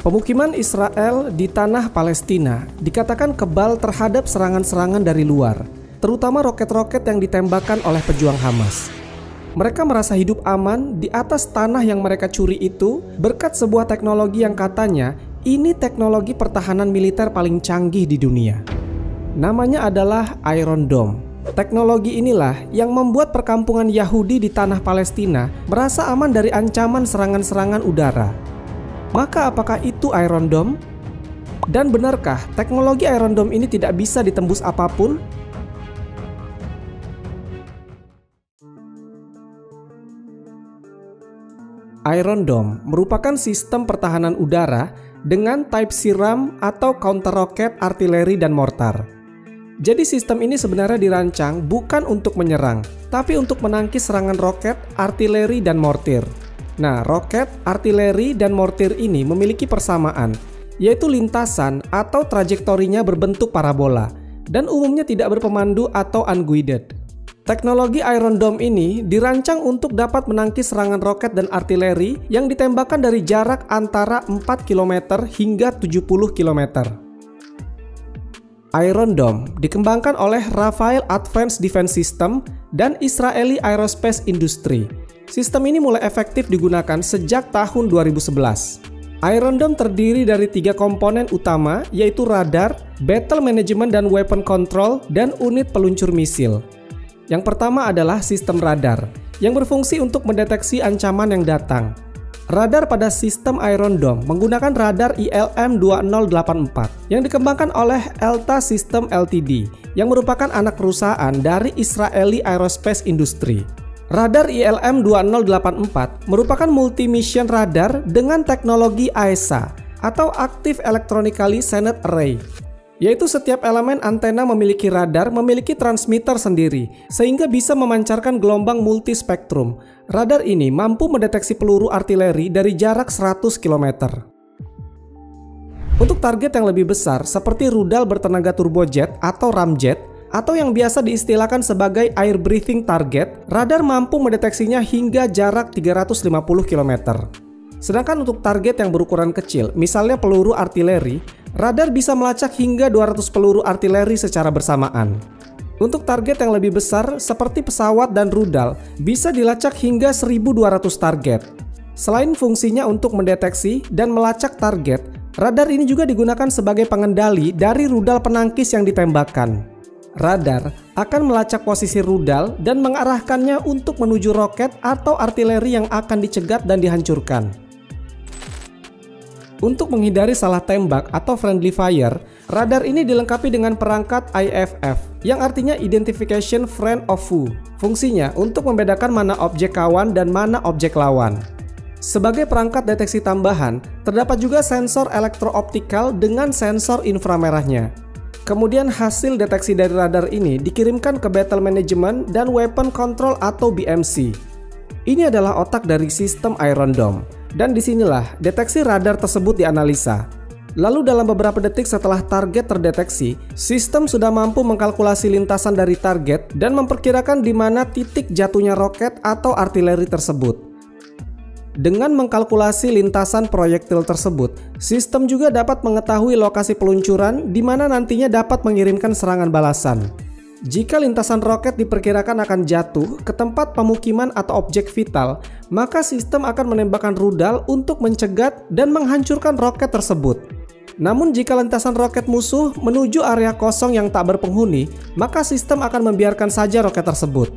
Pemukiman Israel di tanah Palestina dikatakan kebal terhadap serangan-serangan dari luar, terutama roket-roket yang ditembakkan oleh pejuang Hamas. Mereka merasa hidup aman di atas tanah yang mereka curi itu berkat sebuah teknologi yang katanya ini teknologi pertahanan militer paling canggih di dunia. Namanya adalah Iron Dome. Teknologi inilah yang membuat perkampungan Yahudi di tanah Palestina merasa aman dari ancaman serangan-serangan udara. Maka apakah itu Iron Dome? Dan benarkah teknologi Iron Dome ini tidak bisa ditembus apapun? Iron Dome merupakan sistem pertahanan udara dengan Type C RAM atau counter roket, artileri, dan mortar. Jadi sistem ini sebenarnya dirancang bukan untuk menyerang, tapi untuk menangkis serangan roket, artileri, dan mortir. Nah, roket, artileri, dan mortir ini memiliki persamaan, yaitu lintasan atau trajektorinya berbentuk parabola, dan umumnya tidak berpemandu atau unguided. Teknologi Iron Dome ini dirancang untuk dapat menangkis serangan roket dan artileri yang ditembakkan dari jarak antara 4 km hingga 70 km. Iron Dome dikembangkan oleh Rafael Advanced Defense System dan Israeli Aerospace Industry. Sistem ini mulai efektif digunakan sejak tahun 2011. Iron Dome terdiri dari 3 komponen utama, yaitu radar, battle management dan weapon control, dan unit peluncur misil. Yang pertama adalah sistem radar, yang berfungsi untuk mendeteksi ancaman yang datang. Radar pada sistem Iron Dome menggunakan radar ILM 2084 yang dikembangkan oleh Elta System Ltd yang merupakan anak perusahaan dari Israeli Aerospace Industry. Radar ILM 2084 merupakan multi-mission radar dengan teknologi AESA atau Active Electronically Sended Array, yaitu setiap elemen antena memiliki radar memiliki transmitter sendiri sehingga bisa memancarkan gelombang multispektrum. Radar ini mampu mendeteksi peluru artileri dari jarak 100 km. Untuk target yang lebih besar seperti rudal bertenaga turbojet atau ramjet atau yang biasa diistilahkan sebagai air breathing target, radar mampu mendeteksinya hingga jarak 350 km. Sedangkan untuk target yang berukuran kecil, misalnya peluru artileri, radar bisa melacak hingga 200 peluru artileri secara bersamaan. Untuk target yang lebih besar seperti pesawat dan rudal bisa dilacak hingga 1.200 target. Selain fungsinya untuk mendeteksi dan melacak target, radar ini juga digunakan sebagai pengendali dari rudal penangkis yang ditembakkan. Radar akan melacak posisi rudal dan mengarahkannya untuk menuju roket atau artileri yang akan dicegat dan dihancurkan. Untuk menghindari salah tembak atau friendly fire, radar ini dilengkapi dengan perangkat IFF, yang artinya Identification Friend of Foe. Fungsinya untuk membedakan mana objek kawan dan mana objek lawan. Sebagai perangkat deteksi tambahan, terdapat juga sensor elektro-optikal dengan sensor inframerahnya. Kemudian hasil deteksi dari radar ini dikirimkan ke Battle Management dan Weapon Control atau BMC. Ini adalah otak dari sistem Iron Dome. Dan disinilah deteksi radar tersebut dianalisa. Lalu dalam beberapa detik setelah target terdeteksi, sistem sudah mampu mengkalkulasi lintasan dari target dan memperkirakan di mana titik jatuhnya roket atau artileri tersebut. Dengan mengkalkulasi lintasan proyektil tersebut, sistem juga dapat mengetahui lokasi peluncuran di mana nantinya dapat mengirimkan serangan balasan. Jika lintasan roket diperkirakan akan jatuh ke tempat pemukiman atau objek vital, maka sistem akan menembakkan rudal untuk mencegat dan menghancurkan roket tersebut. Namun jika lintasan roket musuh menuju area kosong yang tak berpenghuni, maka sistem akan membiarkan saja roket tersebut.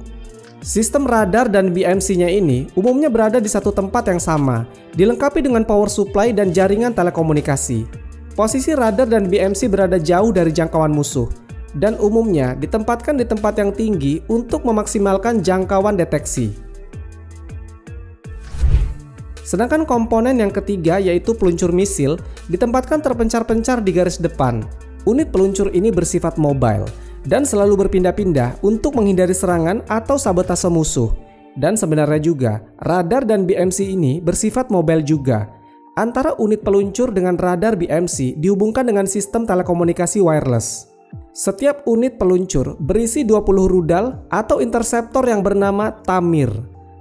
Sistem radar dan BMC-nya ini umumnya berada di satu tempat yang sama, dilengkapi dengan power supply dan jaringan telekomunikasi. Posisi radar dan BMC berada jauh dari jangkauan musuh, dan umumnya ditempatkan di tempat yang tinggi untuk memaksimalkan jangkauan deteksi. Sedangkan komponen yang ketiga yaitu peluncur misil ditempatkan terpencar-pencar di garis depan. Unit peluncur ini bersifat mobile dan selalu berpindah-pindah untuk menghindari serangan atau sabotase musuh. Dan sebenarnya juga radar dan BMC ini bersifat mobile juga. Antara unit peluncur dengan radar BMC dihubungkan dengan sistem telekomunikasi wireless. Setiap unit peluncur berisi 20 rudal atau interseptor yang bernama Tamir.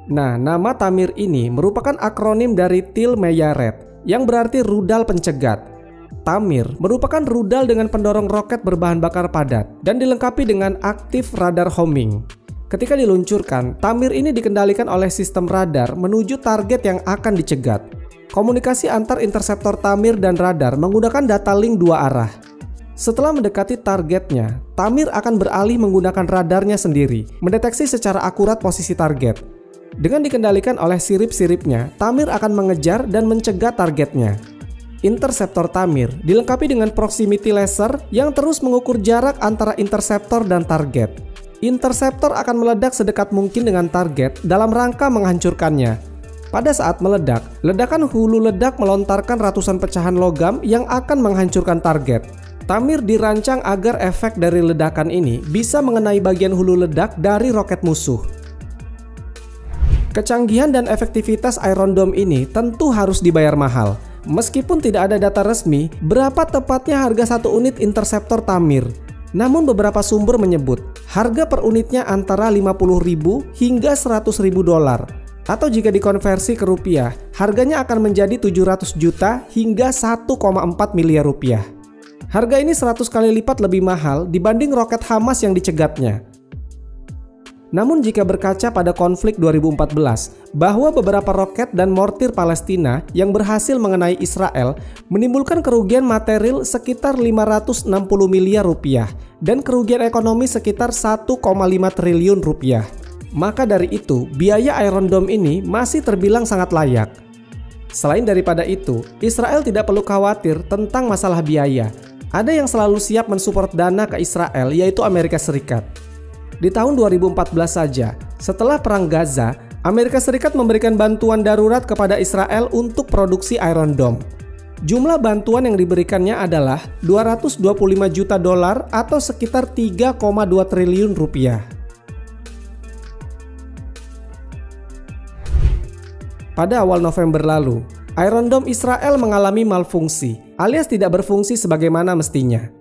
Nah, nama Tamir ini merupakan akronim dari Til Meyaret, yang berarti rudal pencegat. Tamir merupakan rudal dengan pendorong roket berbahan bakar padat dan dilengkapi dengan aktif radar homing. Ketika diluncurkan, Tamir ini dikendalikan oleh sistem radar menuju target yang akan dicegat. Komunikasi antar interseptor Tamir dan radar menggunakan data link dua arah. Setelah mendekati targetnya, Tamir akan beralih menggunakan radarnya sendiri, mendeteksi secara akurat posisi target. Dengan dikendalikan oleh sirip-siripnya, Tamir akan mengejar dan mencegah targetnya. Interseptor Tamir dilengkapi dengan proximity laser yang terus mengukur jarak antara interseptor dan target. Interseptor akan meledak sedekat mungkin dengan target dalam rangka menghancurkannya. Pada saat meledak, ledakan hulu ledak melontarkan ratusan pecahan logam yang akan menghancurkan target. Tamir dirancang agar efek dari ledakan ini bisa mengenai bagian hulu ledak dari roket musuh. Kecanggihan dan efektivitas Iron Dome ini tentu harus dibayar mahal. Meskipun tidak ada data resmi berapa tepatnya harga satu unit interseptor Tamir. Namun beberapa sumber menyebut harga per unitnya antara 50.000 hingga 100.000 dolar. Atau jika dikonversi ke rupiah, harganya akan menjadi 700 juta hingga 1,4 miliar rupiah. Harga ini 100 kali lipat lebih mahal dibanding roket Hamas yang dicegatnya. Namun jika berkaca pada konflik 2014, bahwa beberapa roket dan mortir Palestina yang berhasil mengenai Israel menimbulkan kerugian material sekitar 560 miliar rupiah dan kerugian ekonomi sekitar 1,5 triliun rupiah. Maka dari itu, biaya Iron Dome ini masih terbilang sangat layak. Selain daripada itu, Israel tidak perlu khawatir tentang masalah biaya. Ada yang selalu siap mensupport dana ke Israel, yaitu Amerika Serikat. Di tahun 2014 saja, setelah Perang Gaza, Amerika Serikat memberikan bantuan darurat kepada Israel untuk produksi Iron Dome. Jumlah bantuan yang diberikannya adalah 225 juta dolar atau sekitar 3,2 triliun rupiah. Pada awal November lalu, Iron Dome Israel mengalami malfungsi, alias tidak berfungsi sebagaimana mestinya.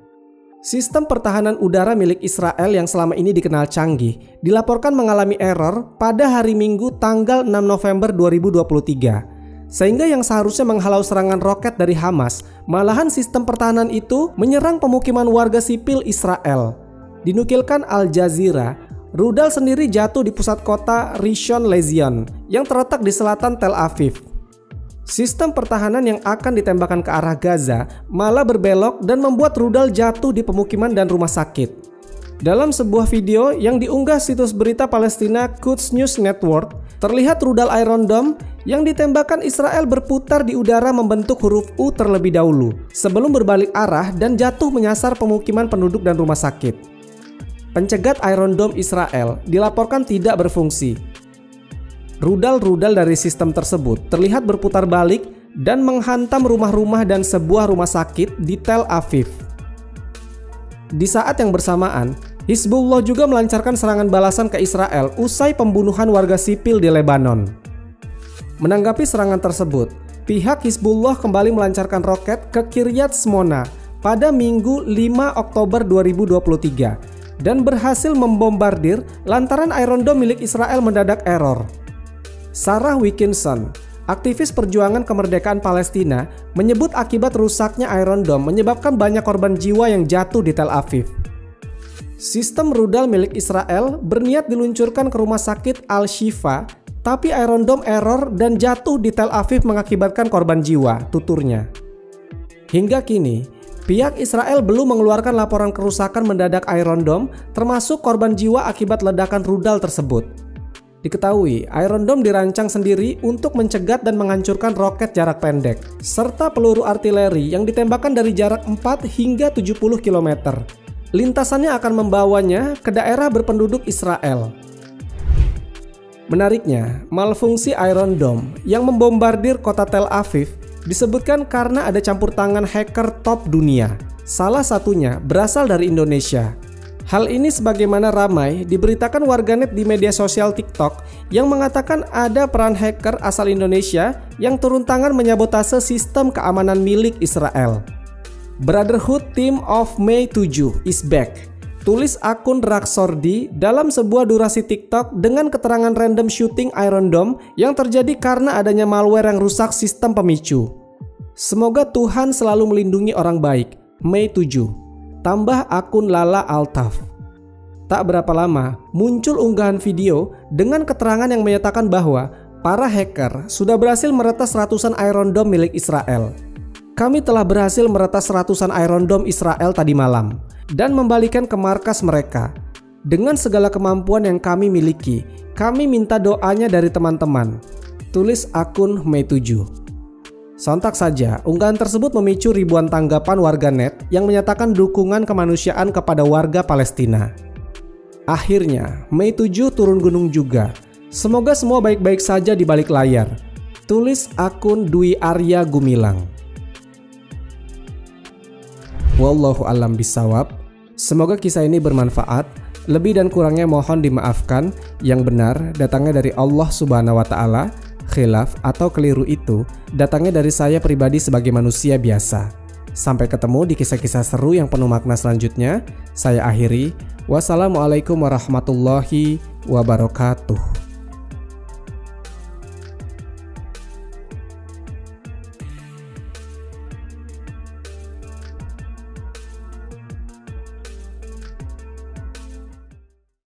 Sistem pertahanan udara milik Israel yang selama ini dikenal canggih, dilaporkan mengalami error pada hari Minggu tanggal 6 November 2023. Sehingga yang seharusnya menghalau serangan roket dari Hamas, malahan sistem pertahanan itu menyerang pemukiman warga sipil Israel. Dinukilkan Al Jazeera, rudal sendiri jatuh di pusat kota Rishon LeZion yang terletak di selatan Tel Aviv. Sistem pertahanan yang akan ditembakkan ke arah Gaza malah berbelok dan membuat rudal jatuh di pemukiman dan rumah sakit. Dalam sebuah video yang diunggah situs berita Palestina Quds News Network, terlihat rudal Iron Dome yang ditembakkan Israel berputar di udara membentuk huruf U terlebih dahulu, sebelum berbalik arah dan jatuh menyasar pemukiman penduduk dan rumah sakit. Pencegat Iron Dome Israel dilaporkan tidak berfungsi. Rudal-rudal dari sistem tersebut terlihat berputar balik dan menghantam rumah-rumah dan sebuah rumah sakit di Tel Aviv. Di saat yang bersamaan, Hizbullah juga melancarkan serangan balasan ke Israel usai pembunuhan warga sipil di Lebanon. Menanggapi serangan tersebut, pihak Hizbullah kembali melancarkan roket ke Kiryat Shmona pada Minggu 5 Oktober 2023 dan berhasil membombardir lantaran Iron Dome milik Israel mendadak error. Sarah Wilkinson, aktivis perjuangan kemerdekaan Palestina, menyebut akibat rusaknya Iron Dome menyebabkan banyak korban jiwa yang jatuh di Tel Aviv. Sistem rudal milik Israel berniat diluncurkan ke rumah sakit Al-Shifa, tapi Iron Dome error dan jatuh di Tel Aviv mengakibatkan korban jiwa, tuturnya. Hingga kini, pihak Israel belum mengeluarkan laporan kerusakan mendadak Iron Dome, termasuk korban jiwa akibat ledakan rudal tersebut. Diketahui, Iron Dome dirancang sendiri untuk mencegat dan menghancurkan roket jarak pendek, serta peluru artileri yang ditembakkan dari jarak 4 hingga 70 km. Lintasannya akan membawanya ke daerah berpenduduk Israel. Menariknya, malfungsi Iron Dome yang membombardir kota Tel Aviv disebutkan karena ada campur tangan hacker top dunia. Salah satunya berasal dari Indonesia. Hal ini sebagaimana ramai diberitakan warganet di media sosial TikTok yang mengatakan ada peran hacker asal Indonesia yang turun tangan menyabotase sistem keamanan milik Israel. Brotherhood Team of May 7 is back, tulis akun Raksordi dalam sebuah durasi TikTok dengan keterangan random shooting Iron Dome yang terjadi karena adanya malware yang rusak sistem pemicu. Semoga Tuhan selalu melindungi orang baik. Mei 7. Tambah akun Lala Altaf. Tak berapa lama, muncul unggahan video dengan keterangan yang menyatakan bahwa para hacker sudah berhasil meretas ratusan Iron Dome milik Israel. Kami telah berhasil meretas ratusan Iron Dome Israel tadi malam dan membalikan ke markas mereka. Dengan segala kemampuan yang kami miliki, kami minta doanya dari teman-teman. Tulis akun Mei 7. Sontak saja, unggahan tersebut memicu ribuan tanggapan warganet yang menyatakan dukungan kemanusiaan kepada warga Palestina. Akhirnya, Mei 7 turun gunung juga. Semoga semua baik-baik saja di balik layar. Tulis akun Dwi Arya Gumilang. Wallahu a'lam bishawab. Semoga kisah ini bermanfaat. Lebih dan kurangnya mohon dimaafkan. Yang benar datangnya dari Allah Subhanahu wa Ta'ala. Khilaf atau keliru itu datangnya dari saya pribadi sebagai manusia biasa. Sampai ketemu di kisah-kisah seru yang penuh makna selanjutnya. Saya akhiri. Wassalamualaikum warahmatullahi wabarakatuh.